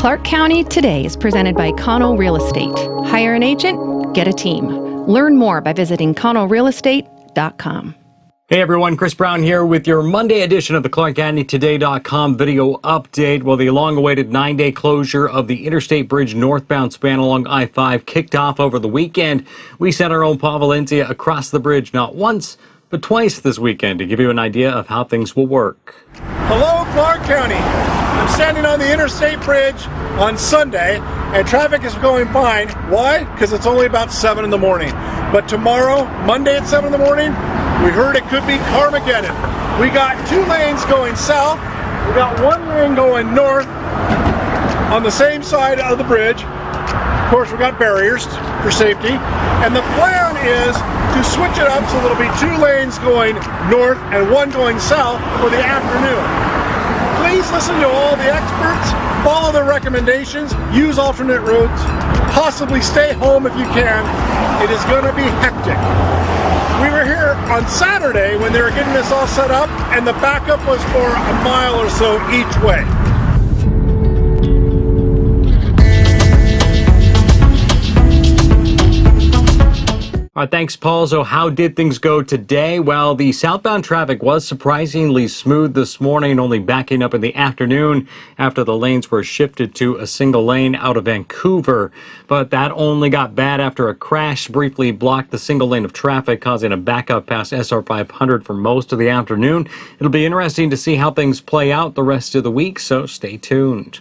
Clark County Today is presented by Connell Real Estate. Hire an agent, get a team. Learn more by visiting connellrealestate.com. Hey everyone, Chris Brown here with your Monday edition of the ClarkCountyToday.com video update. Well, the long-awaited 9-day closure of the Interstate Bridge northbound span along I-5 kicked off over the weekend. We sent our own Paul Valencia across the bridge not once, but twice this weekend to give you an idea of how things will work. Hello, Clark County. I'm standing on the Interstate Bridge on Sunday, and traffic is going fine. Why? Because it's only about 7 in the morning. But tomorrow, Monday at 7 in the morning, we heard it could be Carmageddon. We got 2 lanes going south. We got 1 lane going north on the same side of the bridge. Of course, we got barriers for safety. And the plan is to switch it up so there'll be 2 lanes going north and 1 going south for the afternoon. Please listen to all the experts, follow the recommendations, use alternate routes, possibly stay home if you can. It is going to be hectic. We were here on Saturday when they were getting this all set up, and the backup was for a mile or so each way. All right, thanks, Paul. So how did things go today? Well, the southbound traffic was surprisingly smooth this morning, only backing up in the afternoon after the lanes were shifted to a single lane out of Vancouver. But that only got bad after a crash briefly blocked the single lane of traffic, causing a backup past SR 500 for most of the afternoon. It'll be interesting to see how things play out the rest of the week, so stay tuned.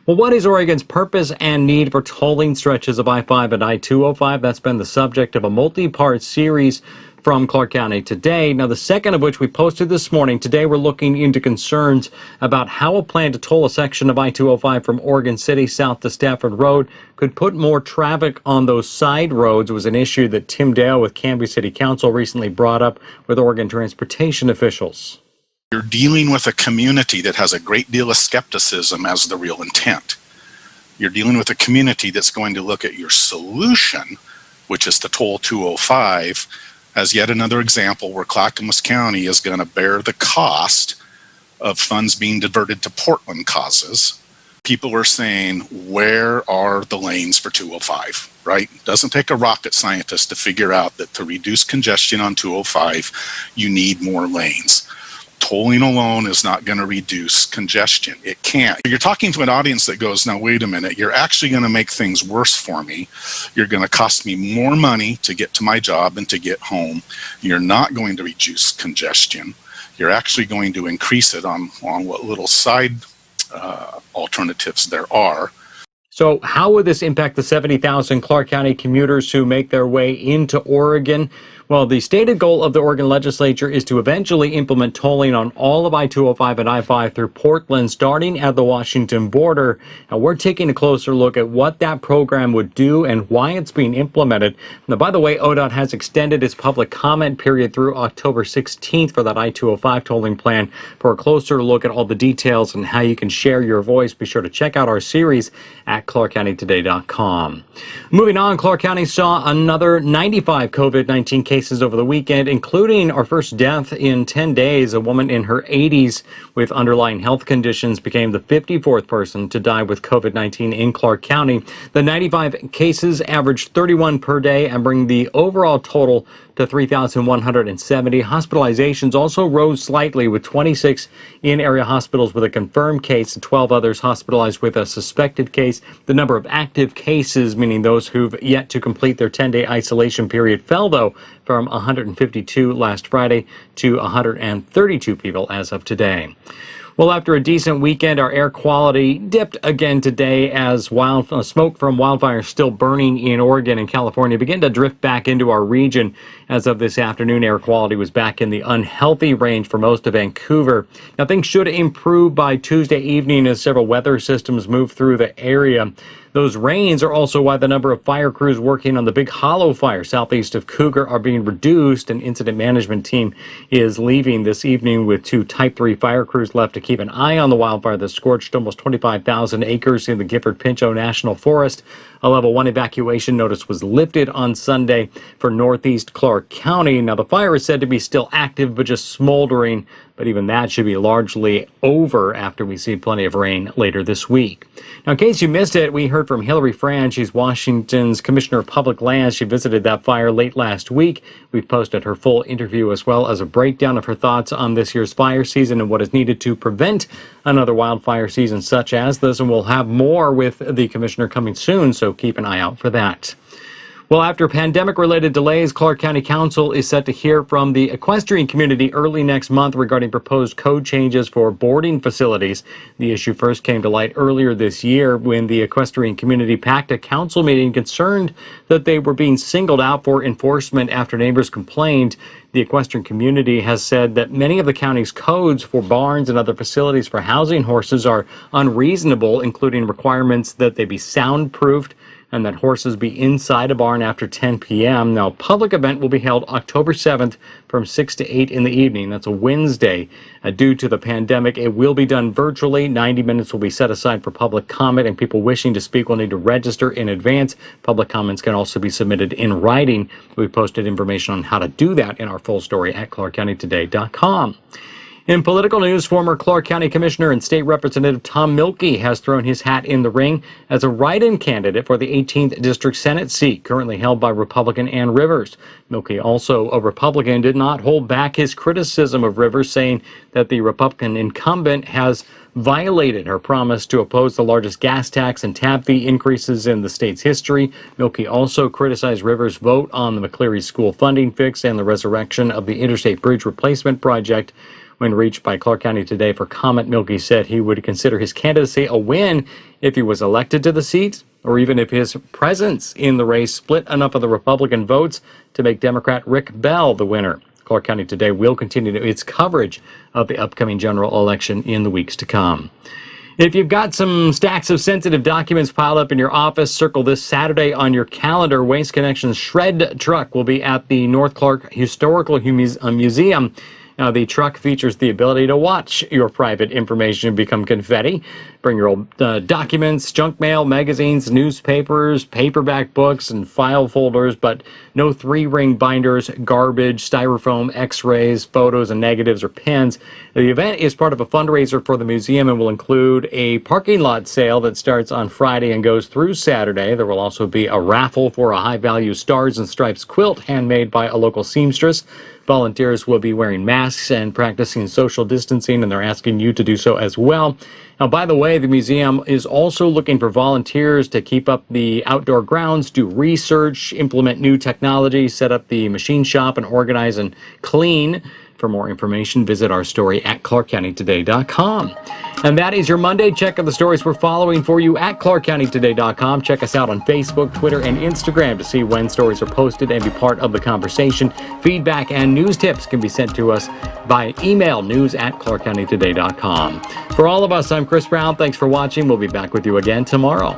Well, what is Oregon's purpose and need for tolling stretches of I-5 and I-205? That's been the subject of a multi-part series from Clark County Today. Now, the second of which we posted this morning. Today, we're looking into concerns about how a plan to toll a section of I-205 from Oregon City south to Stafford Road could put more traffic on those side roads. It was an issue that Tim Dale with Canby City Council recently brought up with Oregon transportation officials. You're dealing with a community that has a great deal of skepticism as the real intent. You're dealing with a community that's going to look at your solution, which is to toll 205, as yet another example where Clackamas County is going to bear the cost of funds being diverted to Portland causes. People are saying, where are the lanes for 205, right? It doesn't take a rocket scientist to figure out that to reduce congestion on 205, you need more lanes. Tolling alone is not going to reduce congestion. It can't. You're talking to an audience that goes, now wait a minute, you're actually going to make things worse for me. You're going to cost me more money to get to my job and to get home. You're not going to reduce congestion. You're actually going to increase it on what little side alternatives there are. So how would this impact the 70,000 Clark County commuters who make their way into Oregon? Well, the stated goal of the Oregon legislature is to eventually implement tolling on all of I-205 and I-5 through Portland, starting at the Washington border. Now, we're taking a closer look at what that program would do and why it's being implemented. Now, by the way, ODOT has extended its public comment period through October 16th for that I-205 tolling plan. For a closer look at all the details and how you can share your voice, be sure to check out our series at ClarkCountyToday.com. Moving on, Clark County saw another 95 COVID-19 cases over the weekend, including our first death in 10 days. A woman in her 80s with underlying health conditions became the 54th person to die with COVID-19 in Clark County. The 95 cases averaged 31 per day and bring the overall total to 3,170. Hospitalizations also rose slightly, with 26 in-area hospitals with a confirmed case and 12 others hospitalized with a suspected case. The number of active cases, meaning those who've yet to complete their 10-day isolation period, fell, though, from 152 last Friday to 132 people as of today. Well, after a decent weekend, our air quality dipped again today as smoke from wildfires still burning in Oregon and California began to drift back into our region. As of this afternoon, air quality was back in the unhealthy range for most of Vancouver. Now, things should improve by Tuesday evening as several weather systems move through the area. Those rains are also why the number of fire crews working on the Big Hollow fire southeast of Cougar are being reduced. An incident management team is leaving this evening with 2 Type 3 fire crews left to keep an eye on the wildfire that scorched almost 25,000 acres in the Gifford-Pinchot National Forest. A level 1 evacuation notice was lifted on Sunday for northeast Clark Clark County. Now, the fire is said to be still active, but just smoldering. But even that should be largely over after we see plenty of rain later this week. Now, in case you missed it, we heard from Hillary Franz. She's Washington's Commissioner of Public Lands. She visited that fire late last week. We've posted her full interview as well as a breakdown of her thoughts on this year's fire season and what is needed to prevent another wildfire season such as this. And we'll have more with the commissioner coming soon, so keep an eye out for that. Well, after pandemic-related delays, Clark County Council is set to hear from the equestrian community early next month regarding proposed code changes for boarding facilities. The issue first came to light earlier this year when the equestrian community packed a council meeting concerned that they were being singled out for enforcement after neighbors complained. The equestrian community has said that many of the county's codes for barns and other facilities for housing horses are unreasonable, including requirements that they be soundproofed and that horses be inside a barn after 10 p.m. Now, a public event will be held October 7th from 6 to 8 in the evening. That's a Wednesday. Due to the pandemic, it will be done virtually. 90 minutes will be set aside for public comment, and people wishing to speak will need to register in advance. Public comments can also be submitted in writing. We've posted information on how to do that in our full story at clarkcountytoday.com. In political news, former Clark County Commissioner and State Representative Tom Milkey has thrown his hat in the ring as a write-in candidate for the 18th District Senate seat, currently held by Republican Ann Rivers. Milkey, also a Republican, did not hold back his criticism of Rivers, saying that the Republican incumbent has violated her promise to oppose the largest gas tax and tab fee increases in the state's history. Milkey also criticized Rivers' vote on the McCleary School funding fix and the resurrection of the Interstate Bridge Replacement Project. When reached by Clark County Today for comment, Milkey said he would consider his candidacy a win if he was elected to the seat, or even if his presence in the race split enough of the Republican votes to make Democrat Rick Bell the winner. Clark County Today will continue its coverage of the upcoming general election in the weeks to come. If you've got some stacks of sensitive documents piled up in your office, circle this Saturday on your calendar. Waste Connections shred truck will be at the North Clark Historical Museum. Now, the truck features the ability to watch your private information become confetti. Bring your old documents, junk mail, magazines, newspapers, paperback books, and file folders, but no 3-ring binders, garbage, styrofoam, x-rays, photos, and negatives, or pens. The event is part of a fundraiser for the museum and will include a parking lot sale that starts on Friday and goes through Saturday. There will also be a raffle for a high-value Stars and Stripes quilt handmade by a local seamstress. Volunteers will be wearing masks and practicing social distancing, and they're asking you to do so as well. Now, by the way, the museum is also looking for volunteers to keep up the outdoor grounds, do research, implement new technology, set up the machine shop, and organize and clean. For more information, visit our story at clarkcountytoday.com. And that is your Monday check of the stories we're following for you at clarkcountytoday.com. Check us out on Facebook, Twitter, and Instagram to see when stories are posted and be part of the conversation. Feedback and news tips can be sent to us by email, news@clarkcountytoday.com. For all of us, I'm Chris Brown. Thanks for watching. We'll be back with you again tomorrow.